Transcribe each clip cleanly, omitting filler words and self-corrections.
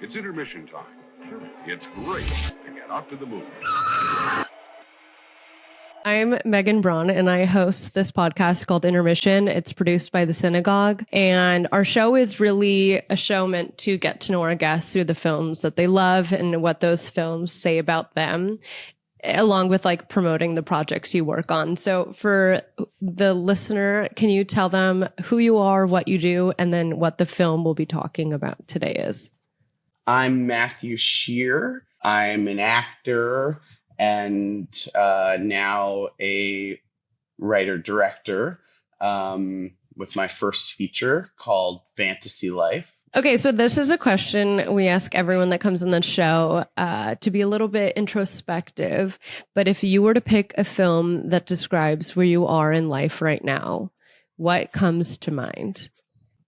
It's intermission time. It's great to get out to the movies. I'm Megan Braun, and I host this podcast called Intermission. It's produced by The Synagogue, and our show is really a show meant to get to know our guests through the films that they love and what those films say about them, along with like promoting the projects you work on. So for the listener, can you tell them who you are, what you do, and then what the film we'll be talking about today is? I'm Matthew Shear. I'm an actor and now a writer-director with my first feature called Fantasy Life. Okay, so this is a question we ask everyone that comes on the show to be a little bit introspective. But if you were to pick a film that describes where you are in life right now, what comes to mind?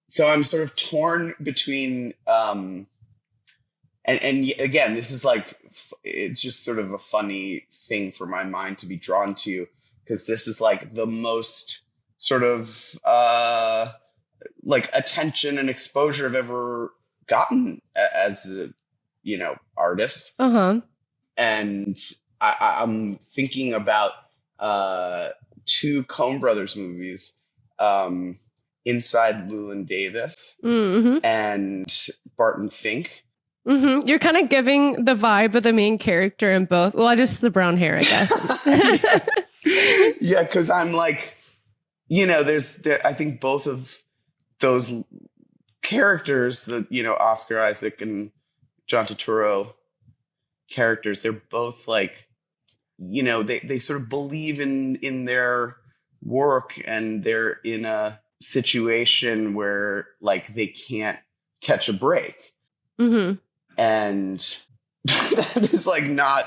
So I'm sort of torn between, and again, this is like, it's just sort of a funny thing for my mind to be drawn to, because this is like the most sort of like attention and exposure I've ever gotten as the, artist. And I'm thinking about two Coen Brothers movies, Inside Llewyn Davis and Barton Fink. You're kind of giving the vibe of the main character in both. Well, just the brown hair, I guess. Yeah, because I'm like, I think both of those characters, the Oscar Isaac and John Turturro characters, they're both like, they sort of believe in their work, and they're in a situation where like they can't catch a break. And that is like not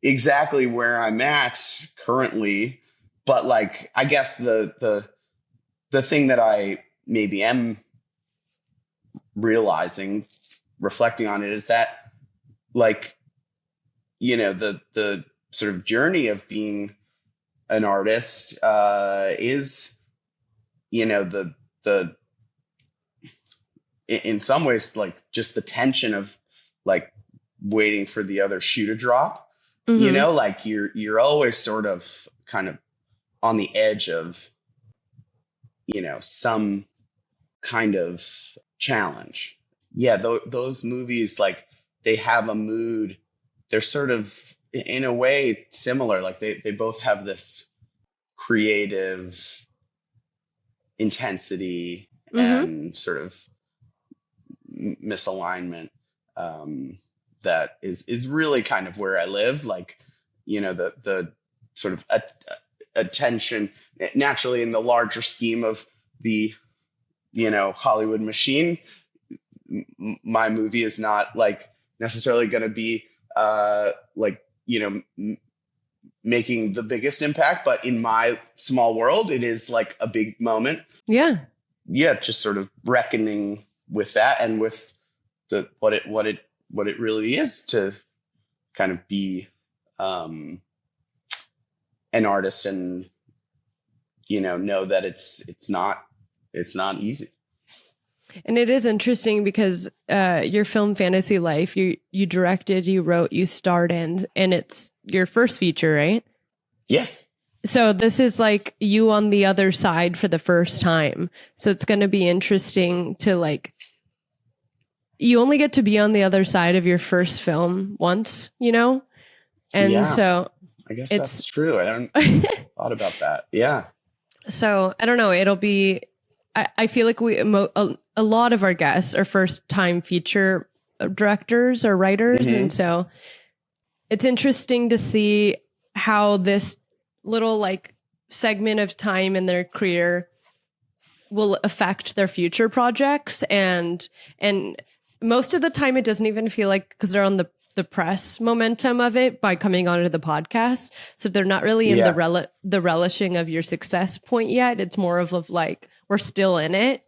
exactly where I'm at currently, but like I guess the thing that I maybe am realizing, reflecting on it, is that like the sort of journey of being an artist is the in some ways like just the tension of like waiting for the other shoe to drop. Like you're always sort of kind of on the edge of some kind of challenge. Yeah, those movies, like they have a mood. They're sort of in a way similar. Like they both have this creative intensity and sort of misalignment that is really kind of where I live. Like the sort of attention naturally in the larger scheme of the Hollywood machine. My movie is not like necessarily going to be making the biggest impact, but in my small world it is like a big moment. Yeah, just sort of reckoning with that and with what it really is to kind of be an artist, and know that it's not easy. And it is interesting because your film Fantasy Life, you directed, you wrote, you starred in, and it's your first feature, right? Yes. So this is like you on the other side for the first time. So it's going to be interesting to like, you only get to be on the other side of your first film once, And so I guess that's true. I haven't thought about that. Yeah. So I don't know. It'll be, I feel like a lot of our guests are first time feature directors or writers. And so it's interesting to see how this little like segment of time in their career will affect their future projects. And most of the time it doesn't even feel like, because they're on the press momentum of it by coming onto the podcast. So they're not really in the relishing of your success point yet. It's more of like, we're still in it,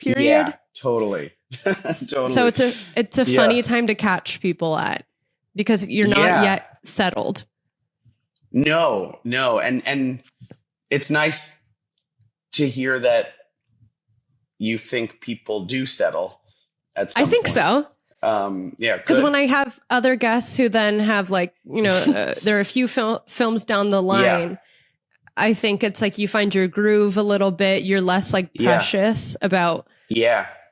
period. Yeah, totally. Totally. So it's a funny time to catch people at, because you're not yet settled. No. And it's nice to hear that you think people do settle at some point. I think so. Yeah, Because good. when I have other guests who then have like, there are a few films down the line. Yeah. I think it's like you find your groove a little bit. You're less like precious about,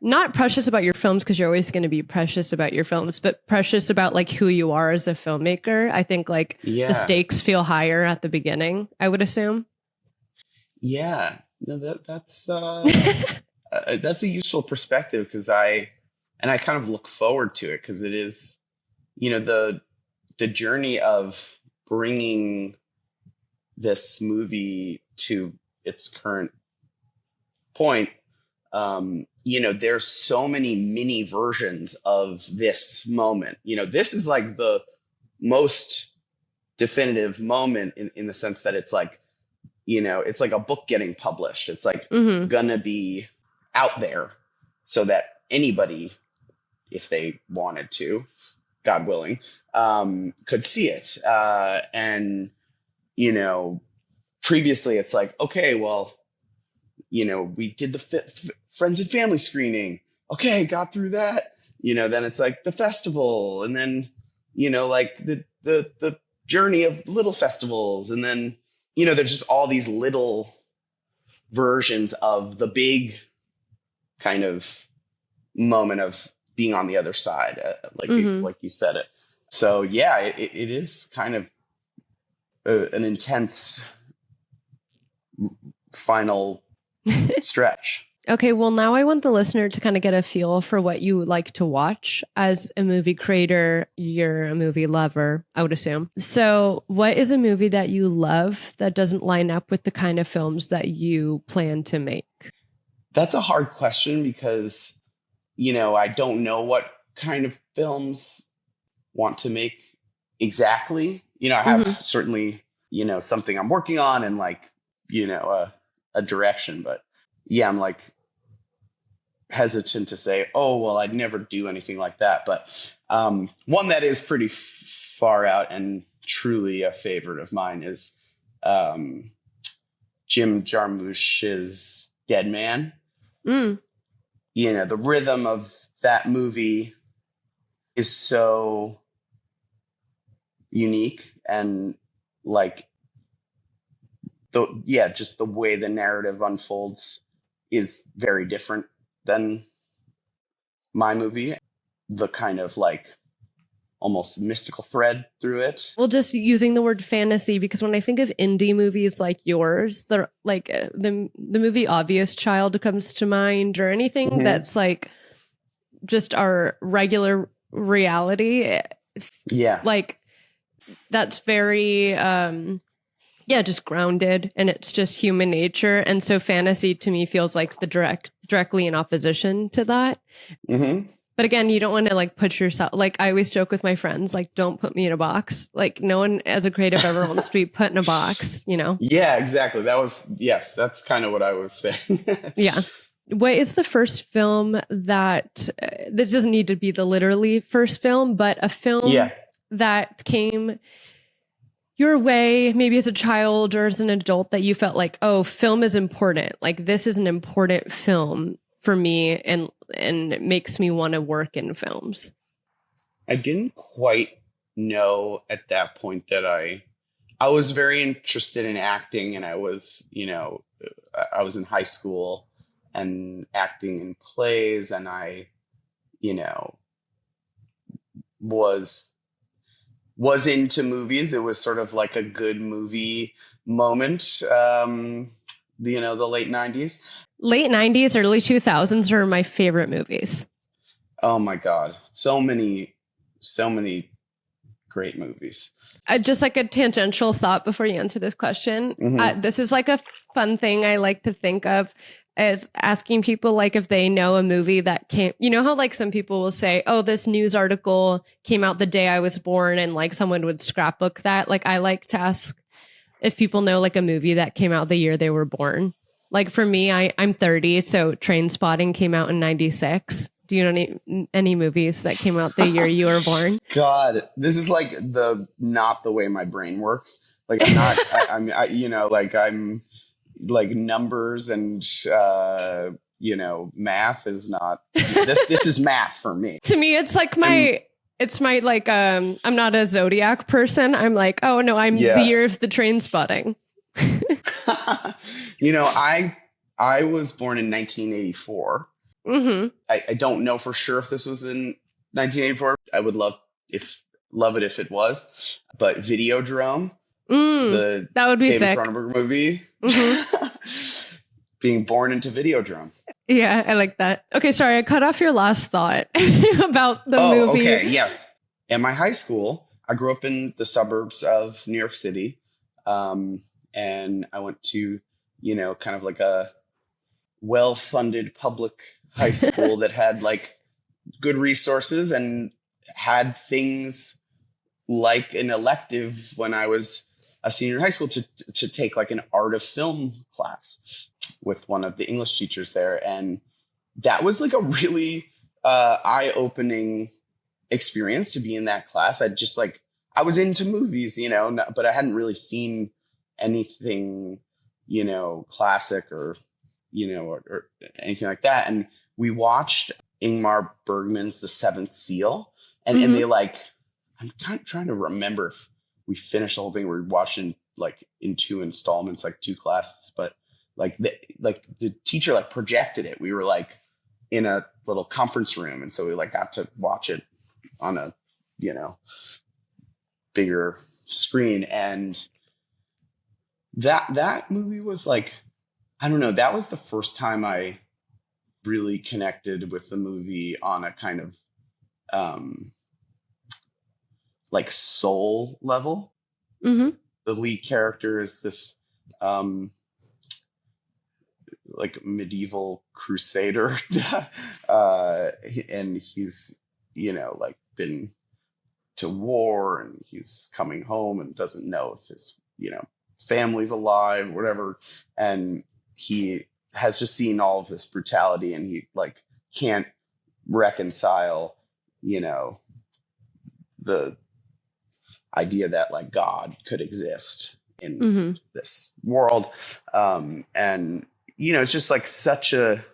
not precious about your films because you're always going to be precious about your films, but precious about like who you are as a filmmaker. I think like the stakes feel higher at the beginning, I would assume. Yeah, no, that's that's a useful perspective because I kind of look forward to it because it is, the journey of bringing this movie to its current point. There's so many mini versions of this moment. This is like the most definitive moment in the sense that it's like, it's like a book getting published. It's like gonna be out there so that anybody, if they wanted to, God willing, could see it. And, previously it's like, okay, well, we did the friends and family screening. Okay, got through that. Then it's like the festival, and then, like the journey of little festivals, and then, there's just all these little versions of the big kind of moment of being on the other side, like you said it. So yeah, it is kind of an intense final stretch. Okay, well, now I want the listener to kind of get a feel for what you like to watch. As a movie creator, you're a movie lover, I would assume. So what is a movie that you love that doesn't line up with the kind of films that you plan to make? That's a hard question because, I don't know what kind of films want to make exactly. I have certainly, something I'm working on and like, a direction, but yeah, I'm like hesitant to say, oh, well, I'd never do anything like that. But one that is pretty far out and truly a favorite of mine is Jim Jarmusch's Dead Man. The rhythm of that movie is so unique, and like just the way the narrative unfolds is very different than my movie. The kind of like almost mystical thread through it. Well, just using the word fantasy, because when I think of indie movies like yours, they're like the movie Obvious Child comes to mind, or anything that's like just our regular reality. Yeah. Like that's very just grounded, and it's just human nature. And so fantasy to me feels like the directly in opposition to that. But again, you don't want to like put yourself, like I always joke with my friends, like, don't put me in a box. Like no one as a creative ever wants to be put in a box, Yeah, exactly. That's kind of what I was saying. Yeah. What is the first film that, this doesn't need to be the literally first film, but a film that came your way, maybe as a child or as an adult, that you felt like, oh, film is important. Like this is an important film for me, and it makes me want to work in films. I didn't quite know at that point that I was very interested in acting, and I was, I was in high school and acting in plays, and I, was into movies. It was sort of like a good movie moment. The late 90s. Late 90s, early 2000s are my favorite movies. Oh my God. So many great movies. Just like a tangential thought before you answer this question. This is like a fun thing I like to think of, is asking people like if they know a movie that came, how like some people will say, oh, this news article came out the day I was born, and like someone would scrapbook that. Like I like to ask if people know like a movie that came out the year they were born. Like for me, I'm 30, so Trainspotting came out in 96. Do you know any movies that came out the year you were born? God, this is like not the way my brain works. Like I'm not, I'm like numbers and, math is not this is math for me. To me, it's like I'm not a zodiac person. I'm like, oh no, I'm the year of the train spotting. I was born in 1984. Mm-hmm. I don't know for sure if this was in 1984. I would love it if it was. But Videodrome, that would be David sick. Cronenberg movie, being born into Videodrome. Yeah, I like that. Okay, sorry, I cut off your last thought about the movie. Okay, yes. In my high school, I grew up in the suburbs of New York City, and I went to kind of like a well-funded public high school that had like good resources and had things like an elective when I was a senior in high school to take like an art of film class with one of the English teachers there. And that was like a really eye-opening experience to be in that class. I was into movies, but I hadn't really seen anything, classic or anything like that. And we watched Ingmar Bergman's The Seventh Seal. And they I'm kind of trying to remember if we finished the whole thing. We were watching like in 2 installments, like 2 classes, but the teacher projected it. We were like in a little conference room. And so we got to watch it on a, bigger screen. And that movie was I don't know, that was the first time I really connected with the movie on a kind of soul level. Mm-hmm. The lead character is this medieval crusader, and he's been to war, and he's coming home and doesn't know if his family's alive, whatever, and he has just seen all of this brutality, and he can't reconcile the idea that God could exist in this world, and it's just such a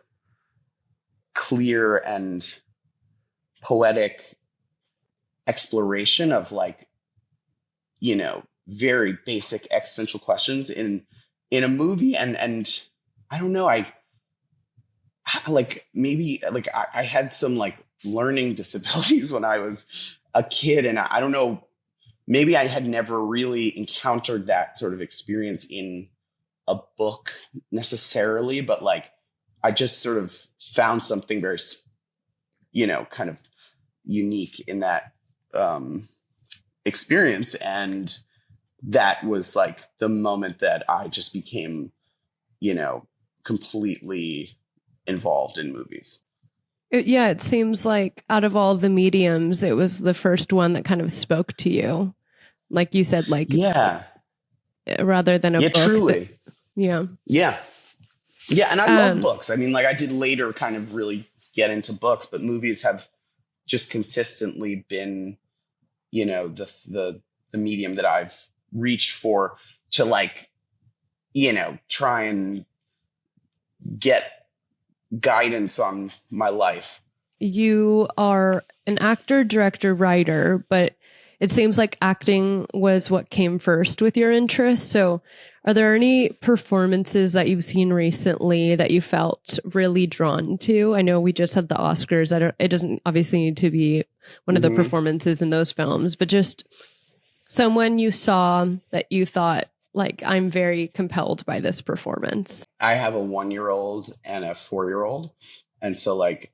clear and poetic exploration of very basic existential questions in a movie. And I don't know, I had some learning disabilities when I was a kid, and I don't know, maybe I had never really encountered that sort of experience in a book necessarily, but I just sort of found something very kind of unique in that experience. And that was the moment that I just became completely involved in movies. It seems like out of all the mediums, it was the first one that kind of spoke to you. Like you said, rather than a book. Truly. Yeah. And I love books. I mean, I did later kind of really get into books, but movies have just consistently been, the medium that I've reached for to try and get guidance on my life. You are an actor, director, writer, but it seems like acting was what came first with your interest. So are there any performances that you've seen recently that you felt really drawn to? I know we just had the Oscars. It doesn't obviously need to be one of the performances in those films, but just someone you saw that you thought, I'm very compelled by this performance. I have a 1-year-old and a 4-year-old. And so I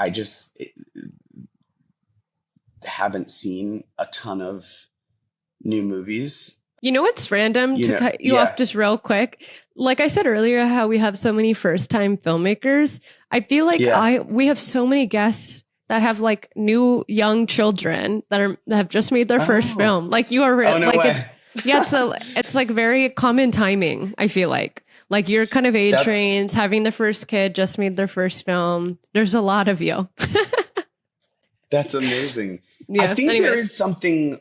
just haven't seen a ton of new movies. You know what's random to cut you off just real quick? Like I said earlier, how we have so many first-time filmmakers. I feel like we have so many guests that have new young children that have just made their first film. You are it's very common timing. I feel like you're kind of age range, having the first kid, just made their first film. There's a lot of you. That's amazing. Yeah, I think there is something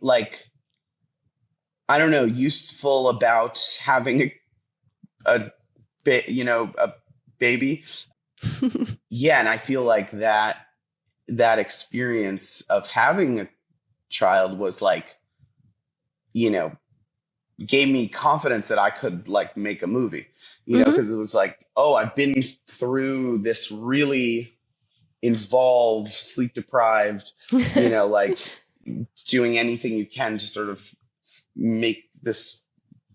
I don't know, useful about having a bit, a baby. Yeah, and I feel like that experience of having a child was like, you know, gave me confidence that I could like make a movie, you know, because it was like, oh, I've been through this really involved, sleep deprived, you know, like doing anything you can to sort of make this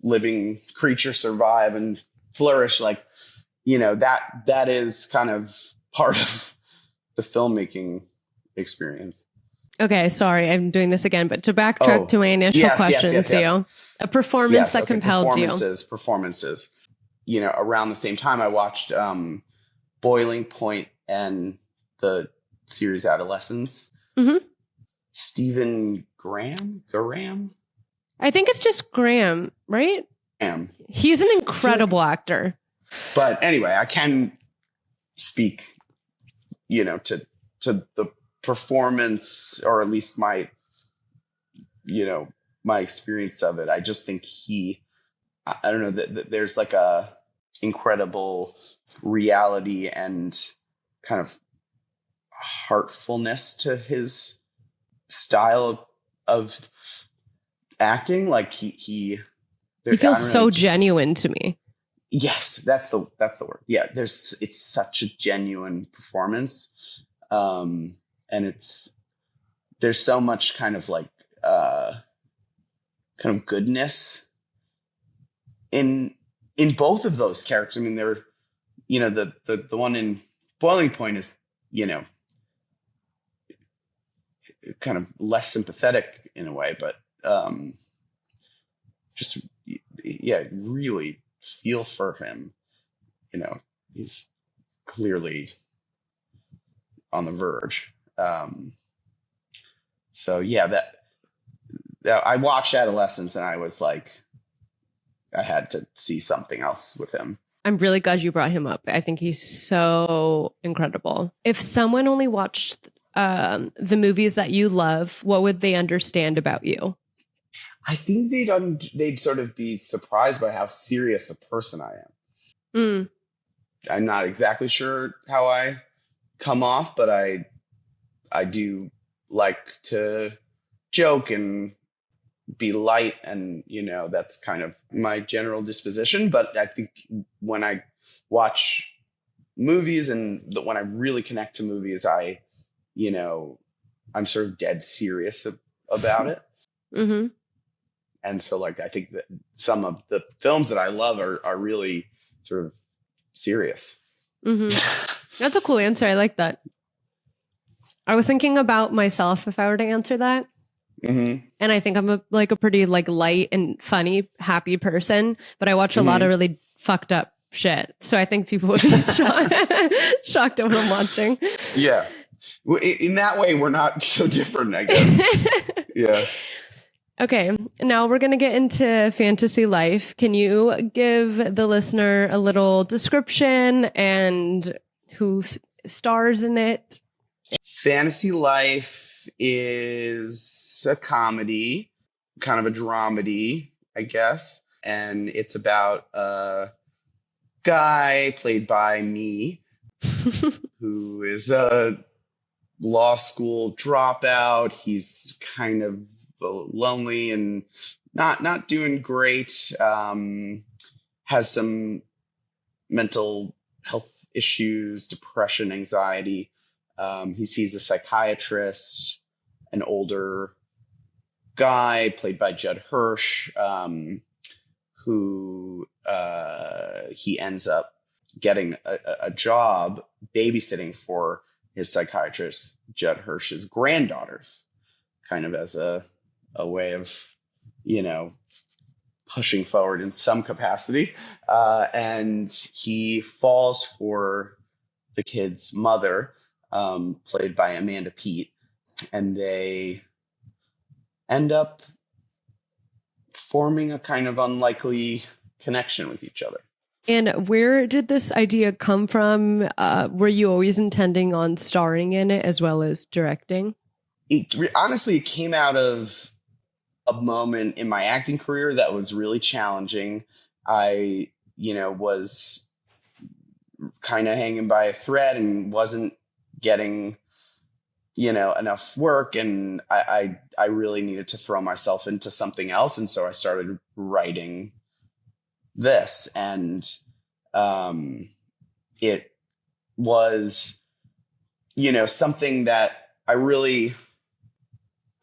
living creature survive and flourish. Like, you know, that is kind of part of the filmmaking experience. Okay, sorry, I'm doing this again, but to backtrack to my initial question to you, a performance that compelled you. Performances. You know, around the same time, I watched Boiling Point and the series Adolescence. Stephen Graham? I think it's just Graham, right? He's an incredible actor. But anyway, I can speak, you know, to the performance, or at least my, you know, my experience of it. I just think I don't know, that there's like a incredible reality and kind of heartfulness to his style of acting. Like he feels so genuine to me. Yes, that's the word. Yeah, it's such a genuine performance. And there's so much kind of like kind of goodness in both of those characters. I mean, they're, you know, the one in Boiling Point is, you know, kind of less sympathetic in a way, but just, yeah, really feel for him. You know, he's clearly on the verge. So yeah, that I watched Adolescence and I was like, I had to see something else with him. I'm really glad you brought him up. I think he's so incredible. If someone only watched the movies that you love, what would they understand about you? I think they'd sort of be surprised by how serious a person I am. I'm not exactly sure how I come off, but I do like to joke and be light, and, you know, that's kind of my general disposition. But I think when I watch movies and when I really connect to movies, you know, I'm sort of dead serious about it. And so, like, I think that some of the films that I love are really sort of serious. That's a cool answer. I like that. I was thinking about myself if I were to answer that. And I think I'm a pretty like light and funny, happy person, but I watch a lot of really fucked up shit. So I think people would be shocked at what I'm watching. Yeah. In that way, we're not so different, I guess. Yeah. Okay, now we're going to get into fantasy life. Can you give the listener a little description and who stars in it? Fantasy life is a comedy, kind of a dramedy, I guess. And it's about a guy played by me who is a law school dropout. He's kind of lonely and not doing great. Has some mental health issues, depression, anxiety. He sees a psychiatrist, an older guy played by Judd Hirsch, who he ends up getting a job babysitting for his psychiatrist, Judd Hirsch's granddaughters, kind of as a way of, you know, pushing forward in some capacity. And he falls for the kid's mother, played by Amanda Peet, and they end up forming a kind of unlikely connection with each other. And where did this idea come from? Were you always intending on starring in it as well as directing? Honestly, it came out of a moment in my acting career that was really challenging. I, you know, was kind of hanging by a thread and wasn't getting, enough work. And I really needed to throw myself into something else. And so I started writing this, and it was, something that I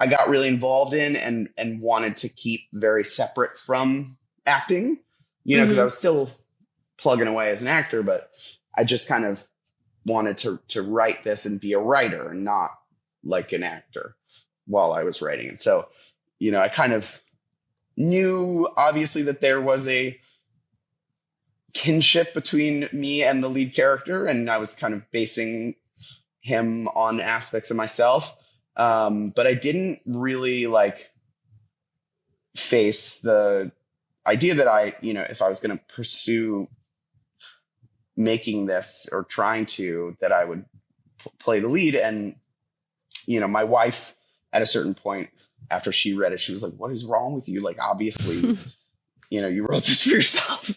got really involved in and wanted to keep very separate from acting, because I was still plugging away as an actor, but I just kind of wanted to write this and be a writer and not like an actor while I was writing. And so, I kind of knew obviously that there was a kinship between me and the lead character, and I was kind of basing him on aspects of myself. But I didn't really face the idea that if I was going to pursue making this or trying to, that I would play the lead. And, my wife at a certain point after she read it, she was like, "What is wrong with you? Like, obviously, you wrote this for yourself."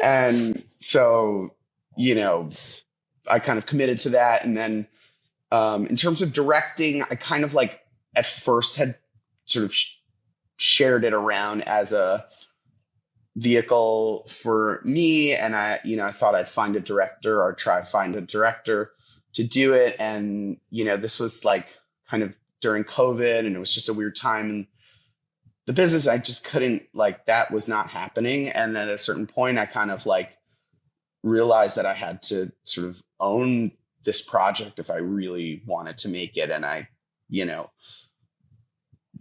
And so, I kind of committed to that. And then, in terms of directing, I kind of at first had sort of shared it around as a vehicle for me. And I thought I'd find a director or try to find a director to do it. And, this was kind of during COVID, and it was just a weird time in the business. I just couldn't that was not happening. And at a certain point, I kind of realized that I had to sort of own this project if I really wanted to make it. And I,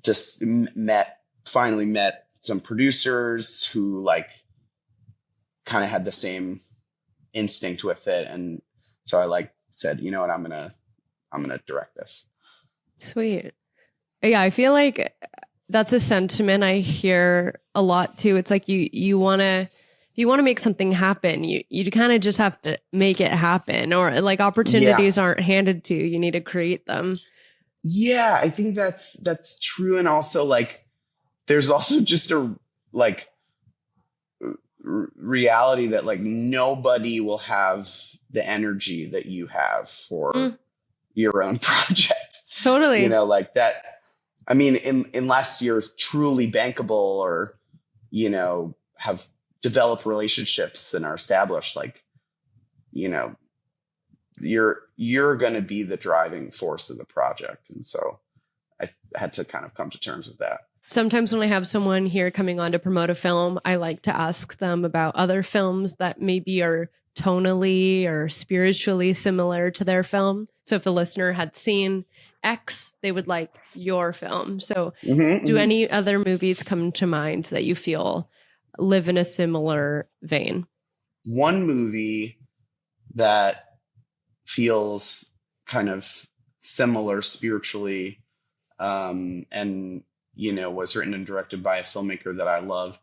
just finally met some producers who kind of had the same instinct with it. And so I said, you know what, I'm going to direct this. Sweet. Yeah. I feel like that's a sentiment I hear a lot too. It's like you want to, if you want to make something happen, you kind of just have to make it happen, or opportunities aren't handed to you. You need to create them. Yeah, I think that's true. And also there's also just a reality that nobody will have the energy that you have for your own project. Totally. That. I mean, unless you're truly bankable or, have developed relationships and are established, you're going to be the driving force of the project. And so I had to kind of come to terms with that. Sometimes when I have someone here coming on to promote a film, I like to ask them about other films that maybe are tonally or spiritually similar to their film. So if a listener had seen X, they would like your film. So do any other movies come to mind that you feel live in a similar vein? One movie that feels kind of similar spiritually, and was written and directed by a filmmaker that I love,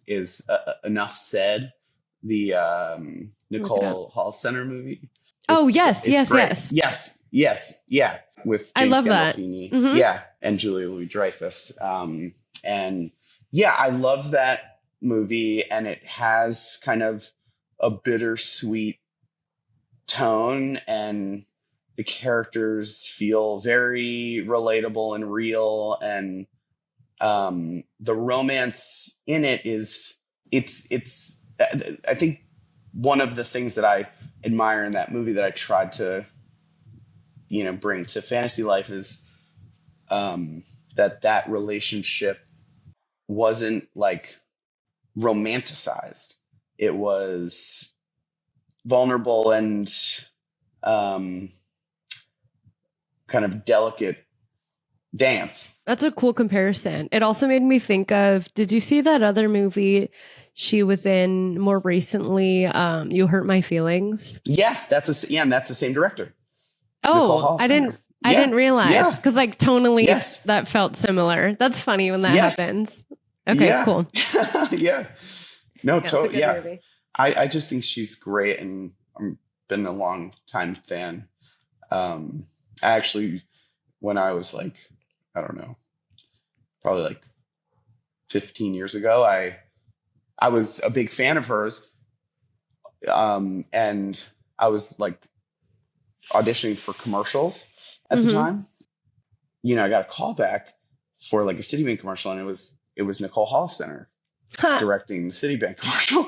is Enough Said, the Nicole Hall Center movie. Yes. Yeah, with James I love Gandolfini. that. Yeah, and Julia Louis-Dreyfus. And yeah, I love that movie, and it has kind of a bittersweet tone, and the characters feel very relatable and real, and the romance in it is it's I think one of the things that I admire in that movie that I tried to bring to fantasy life is that relationship wasn't romanticized. It was vulnerable and kind of delicate dance. That's a cool comparison. It also made me think of, did you see that other movie she was in more recently? You Hurt My Feelings. Yes, that's the same director. Oh, I didn't realize, because tonally that felt similar. That's funny when that happens. Okay, cool. Yeah. No, totally. Yeah. Movie. I just think she's great, and I've been a long time fan. I actually, when I was I don't know, probably 15 years ago, I was a big fan of hers And I was like auditioning for commercials at the time. You know, I got a call back for like a Citibank commercial, and it was Nicole Holofcener directing the Citibank commercial.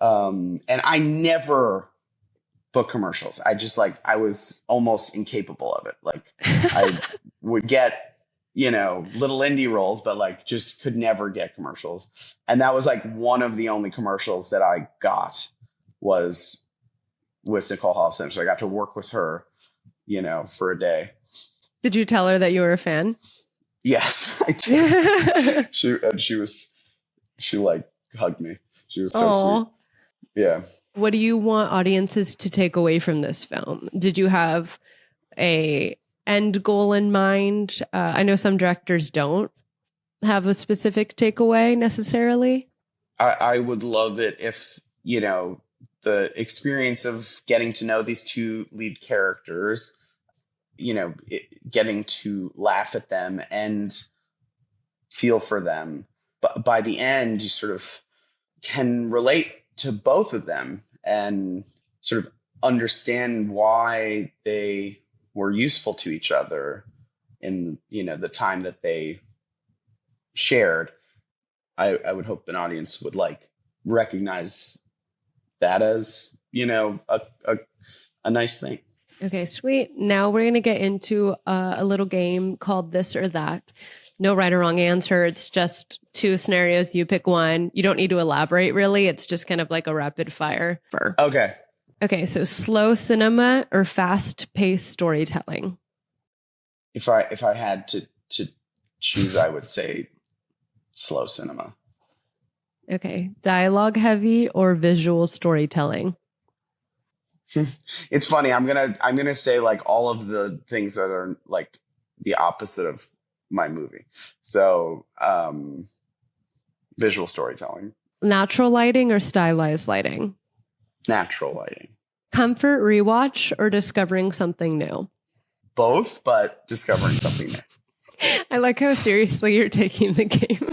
And I never book commercials. I was almost incapable of it. Like I would get, you know, little indie roles, but like just could never get commercials. And that was like one of the only commercials that I got was with Nicole Holofcener. So I got to work with her, you know, for a day. Did you tell her that you were a fan? Yes, I did. She like hugged me. She was so sweet. Yeah. What do you want audiences to take away from this film? Did you have a end goal in mind? I know some directors don't have a specific takeaway necessarily. I would love it if, you know, the experience of getting to know these two lead characters, you know, getting to laugh at them and feel for them. But by the end, you sort of can relate to both of them and sort of understand why they were useful to each other in, you know, the time that they shared. I would hope an audience would like recognize that as, you know, a nice thing. Okay, sweet. Now we're going to get into a little game called This or That. No right or wrong answer. It's just two scenarios. You pick one. You don't need to elaborate, really. It's just kind of like a rapid fire. Okay. Okay, so slow cinema or fast-paced storytelling? If I had to choose, I would say slow cinema. Okay, dialogue heavy or visual storytelling? It's funny. I'm gonna say like all of the things that are like the opposite of my movie. So visual storytelling. Natural lighting or stylized lighting? Natural lighting. Comfort rewatch or discovering something new? Both, but discovering something new. I like how seriously you're taking the game.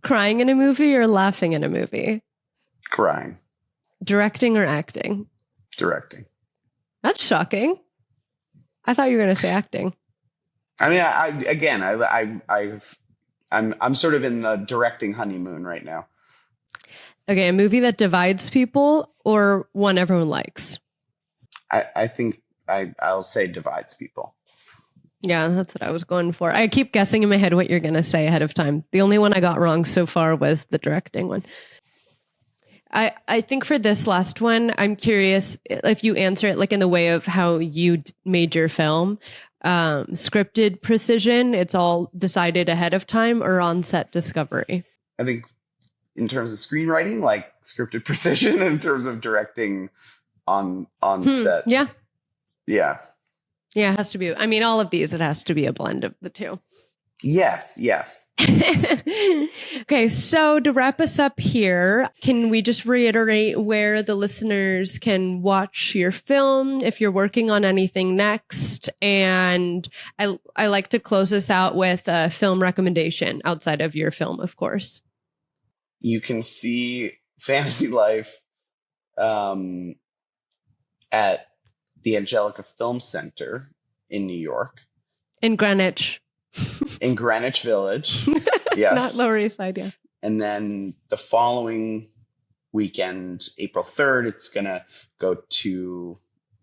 Crying in a movie or laughing in a movie? Crying. Directing or acting? Directing. That's shocking. I thought you were going to say acting. I mean, I'm sort of in the directing honeymoon right now. Okay, a movie that divides people or one everyone likes? I think I'll say divides people. Yeah, that's what I was going for. I keep guessing in my head what you're going to say ahead of time. The only one I got wrong so far was the directing one. I think for this last one, I'm curious if you answer it like in the way of how you made your film. Scripted precision, it's all decided ahead of time, or on-set discovery? I think in terms of screenwriting, like scripted precision. In terms of directing on set. Yeah. Yeah. Yeah, it has to be. I mean, all of these, it has to be a blend of the two. Yes. Okay, so to wrap us up here, can we just reiterate where the listeners can watch your film if you're working on anything next? And I like to close this out with a film recommendation outside of your film, of course. You can see Fantasy Life at the Angelica Film Center in New York. In Greenwich. In Greenwich Village. Yes. Not Lower East Side, yeah. And then the following weekend, April 3rd, it's going to go to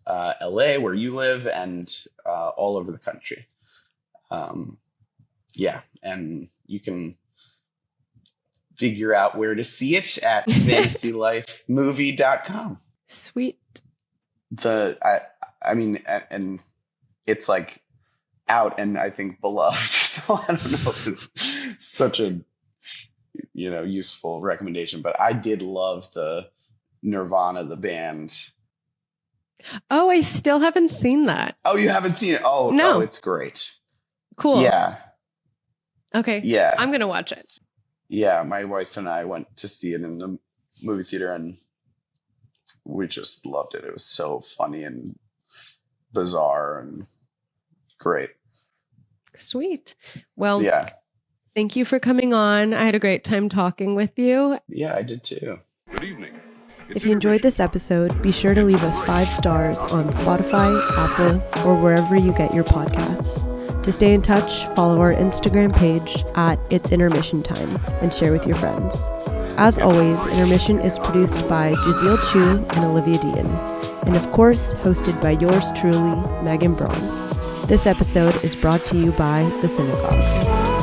LA, where you live, and all over the country. Yeah. And you can figure out where to see it at fantasylifemovie.com. Sweet. I mean, and it's like out and I think beloved. So I don't know if it's such a, you know, useful recommendation, but I did love the Nirvana, the band. Oh, I still haven't seen that. Oh, you haven't seen it? Oh, no. Oh, it's great. Cool. Yeah. Okay. Yeah. I'm going to watch it. Yeah. My wife and I went to see it in the movie theater and we just loved it. It was so funny and bizarre and great. Sweet. Well, yeah. Thank you for coming on. I had a great time talking with you. Yeah, I did too. Good evening. If you enjoyed this episode, be sure to leave us 5 stars on Spotify, Apple, or wherever you get your podcasts. To stay in touch, follow our Instagram page at It's Intermission Time and share with your friends. As always, Intermission is produced by Jazeel Chu and Olivia Dean, and of course, hosted by yours truly, Megan Braun. This episode is brought to you by The Synagogue.